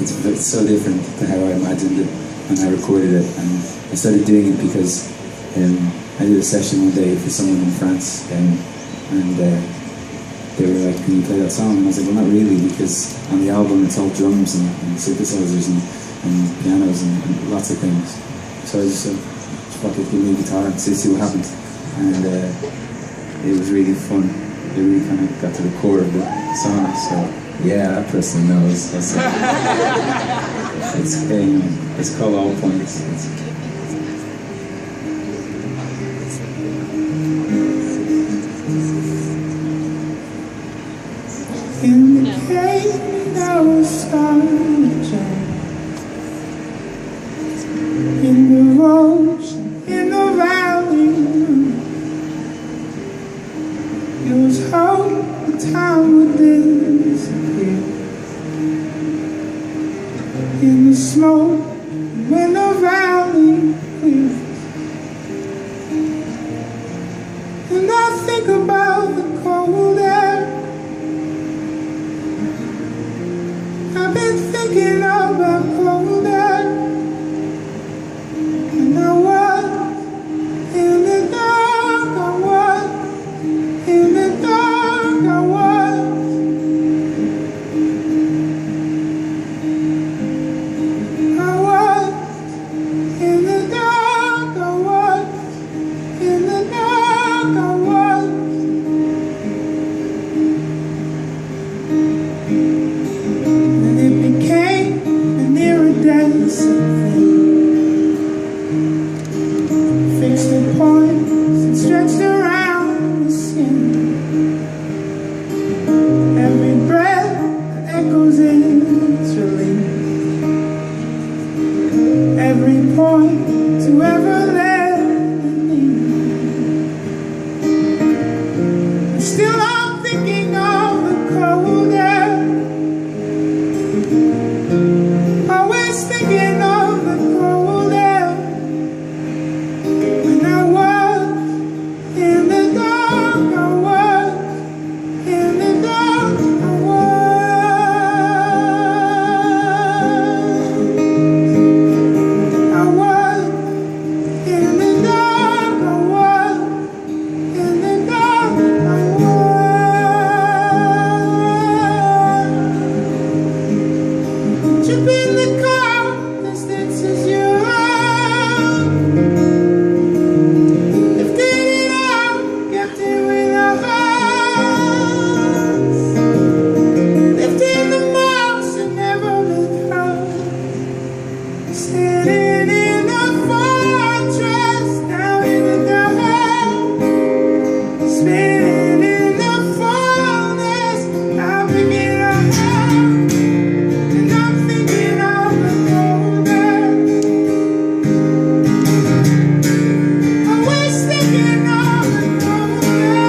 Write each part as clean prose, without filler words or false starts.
it's so different to how I imagined it when I recorded it. And I started doing it because I did a session one day for someone in France, and they were like, "Can you play that song?" And I was like, "Well, not really, because on the album it's all drums and synthesizers and pianos and lots of things." So I just fuck it, give me a guitar and see what happens. And it was really fun. It really kind of got to the core of the song. So yeah, that person knows. It's called All Points. In the cave, I was starting. In the ocean, in the valley, it was hope the time would disappear. In the smoke, when the valley clears, and I think about the cold air. I've been thinking about cold air, and I was in the dark, I was in the dark, I was. I was in the dark, I was in the dark, I was. Fixed the points and stretched around the skin. Every breath that echoes its relief. Every point to ever let me. And still I'm thinking of the cold air. Always thinking of the cold air. When I was in the dark, I was in the dark, I was in the dark, I was in the dark, I was. Jump in the car, distance is yours. Standing in a fortress down in the dark, spinning in the fullness, I'm picking up, and I'm thinking of the cold air. Always thinking of the cold air.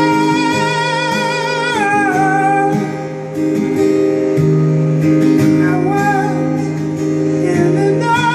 I was in the dark.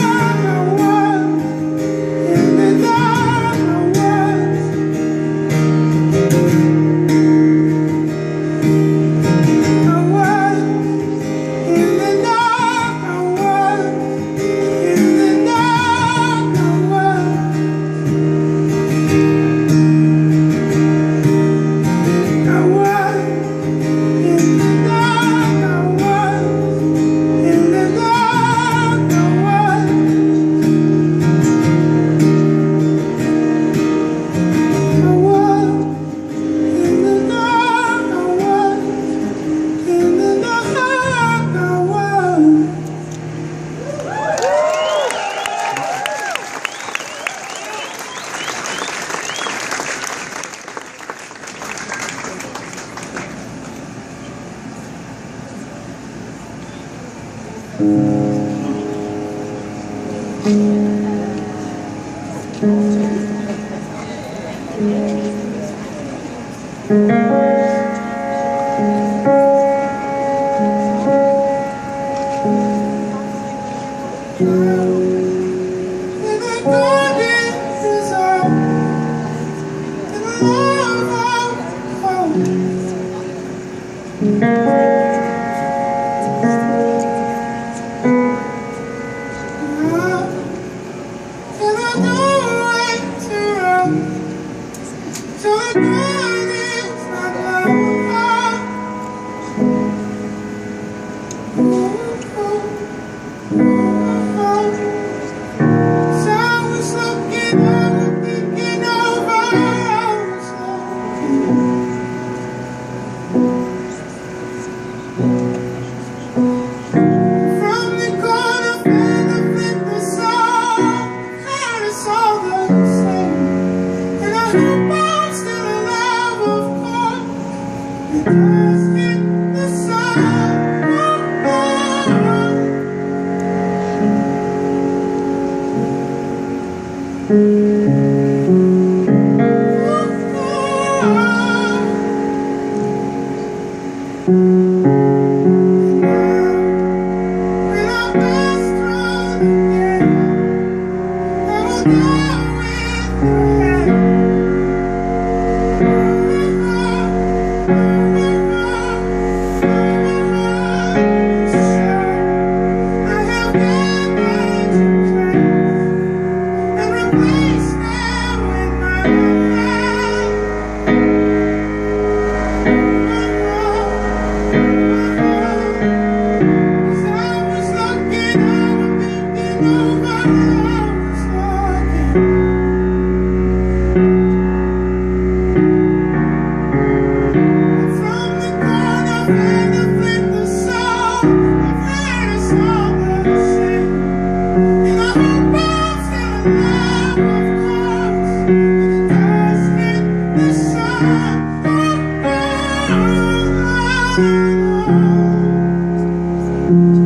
And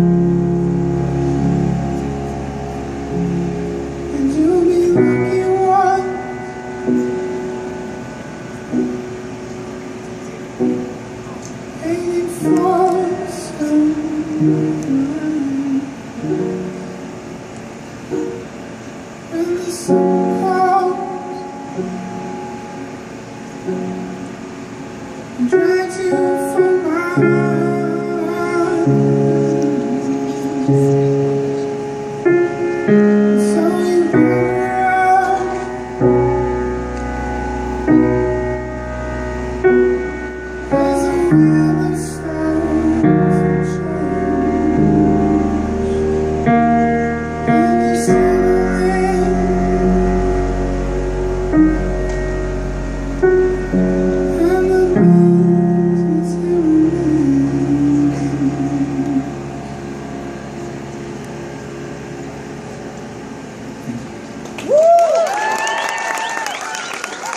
you'll be lucky one. Waiting for someone. When the sun comes, drags you from my so you run around. There's a web of stones and change, and you settle in. And the wind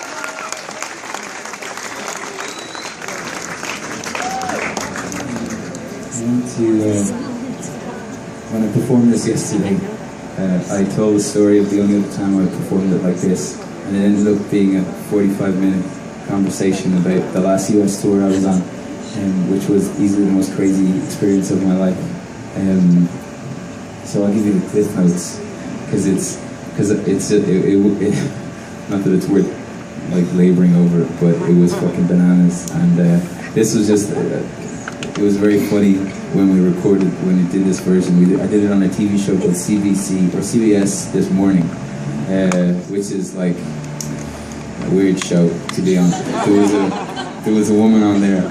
is your When I performed this yesterday, I told the story of the only other time I performed it like this, and it ended up being a 45-minute conversation about the last US tour I was on, which was easily the most crazy experience of my life. So I'll give you the cliff notes, because not that it's worth like laboring over it, but it was fucking bananas. And this was just, it was very funny when we did this version. I did it on a TV show called CBS This Morning, which is like a weird show, to be honest. There was a woman on there.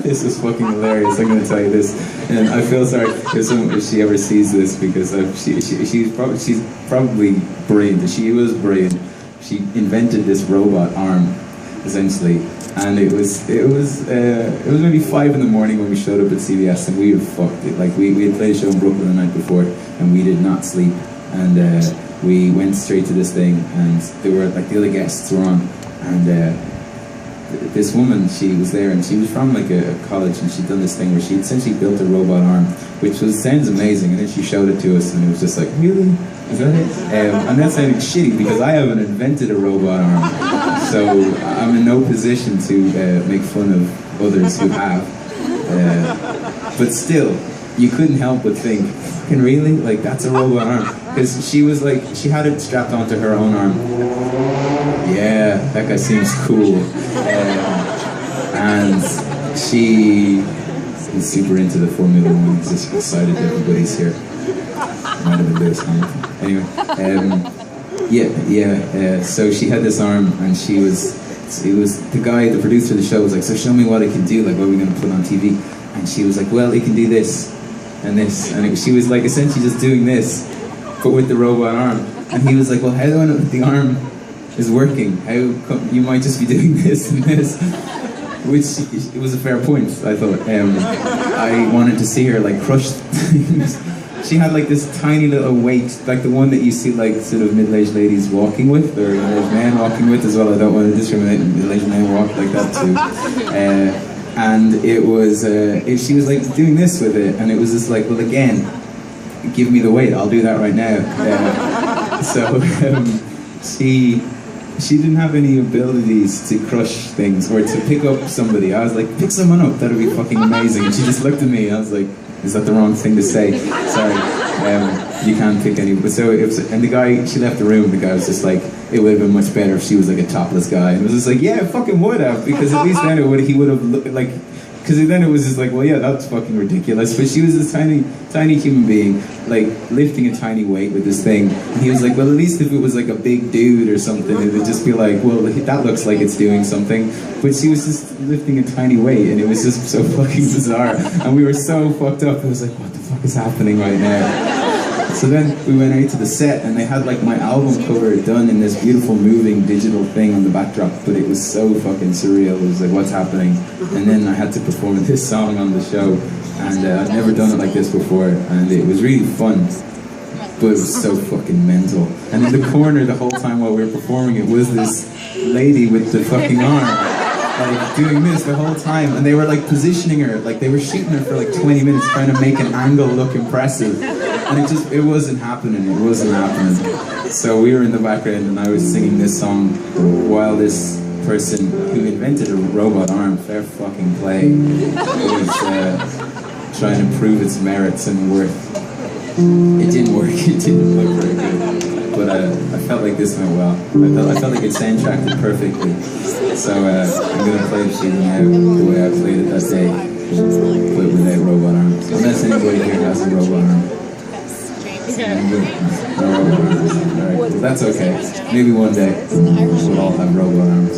This was fucking hilarious. I'm gonna tell you this, and I feel sorry if she ever sees this, because she's probably brilliant. She was brilliant. She invented this robot arm, essentially, and it was maybe 5 in the morning when we showed up at CBS, and we had fucked it. Like we had played a show in Brooklyn the night before, and we did not sleep, and we went straight to this thing, and there were like the other guests were on, and this woman, she was there, and she was from like a college, and she'd done this thing where she essentially built a robot arm, which sounds amazing, and then she showed it to us, and it was just like, really? Is that it? And that sounded shitty, because I haven't invented a robot arm, so I'm in no position to make fun of others who have. But still, you couldn't help but think, fucking really? Like, that's a robot arm? Because she was like, she had it strapped onto her own arm. Yeah, that guy seems cool. And she is super into the Formula 1. He's just excited that everybody's here. Might have been Lewis Hamilton. Anyway, so she had this arm, and it was the guy, the producer of the show was like, so show me what it can do, like what are we going to put on TV? And she was like, well, it can do this and this, and she was like essentially just doing this, but with the robot arm. And he was like, well, how do I know that the arm is working? How come you might just be doing this and this? Which, it was a fair point, I thought. I wanted to see her like crush things. She had like this tiny little weight, like the one that you see like sort of middle-aged ladies walking with, or middle-aged men walking with as well. I don't want to discriminate, middle-aged men walk like that too. And it was, she was like doing this with it, and it was just like, well, again, give me the weight, I'll do that right now. She didn't have any abilities to crush things or to pick up somebody. I was like, pick someone up, that'd be fucking amazing. And she just looked at me, and I was like, is that the wrong thing to say? Sorry, you can't pick any. But so it was, and the guy, she left the room. The guy was just like, it would have been much better if she was like a topless guy. And it was just like, yeah, it fucking would have, because at least then he would have looked like, because then it was just like, well, yeah, that's fucking ridiculous. But she was this tiny human being, like lifting a tiny weight with this thing. And he was like, well, at least if it was like a big dude or something, it would just be like, well, that looks like it's doing something. But she was just lifting a tiny weight, and it was just so fucking bizarre. And we were so fucked up. It was like, what the fuck is happening right now? So then we went out to the set, and they had like my album cover done in this beautiful moving digital thing on the backdrop, but it was so fucking surreal. It was like, what's happening? And then I had to perform this song on the show, and I'd never done it like this before, and it was really fun, but it was so fucking mental. And in the corner the whole time while we were performing, it was this lady with the fucking arm. like doing this the whole time, and they were like positioning her, like they were shooting her for like 20 minutes trying to make an angle look impressive, and it wasn't happening. So we were in the background and I was singing this song while this person who invented a robot arm, fair fucking play, was trying to prove its merits and worth. It didn't work, it didn't look very good, but I felt like this went well. I felt like it soundtracked it perfectly. So I'm going to play the thing out the way I played it that day, but without robot arms. Unless anybody here has a robot arm. No robot arms. Alright, well, that's okay. Maybe one day we'll all have robot arms.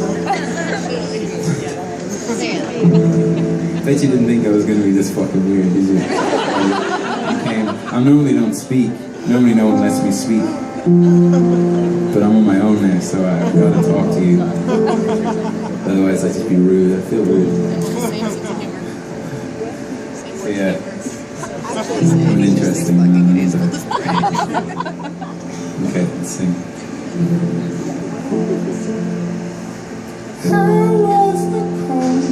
Bet you didn't think I was going to be this fucking weird, did you? I normally don't speak. Normally no one lets me speak. But I'm on my own now, so I've got to talk to you. Otherwise I'd just be rude. I feel rude. So yeah, I'm an interesting man. Okay, let's sing. How was the cold?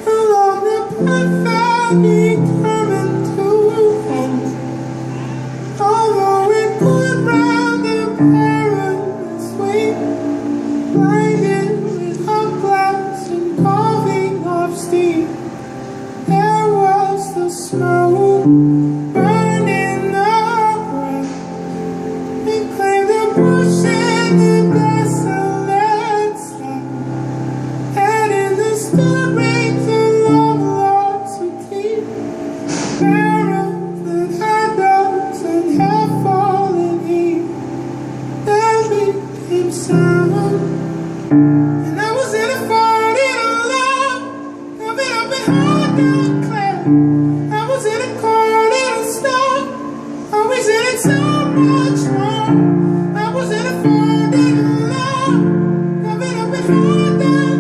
How long the perfect me coming to home? Although it could round the perilous way, blinded with hot glass and coughing off steam, there was the smoke burning the ground. It claimed the bush and the desolate sky, and in the stirrings of love lost to keep, barrels that had dogs and had fallen in, there became sound. And I was in a fight in a love, coming up and hard down clear. I was in a cold in a storm, always in it so much more. I was in a fight in a love, coming up and hard down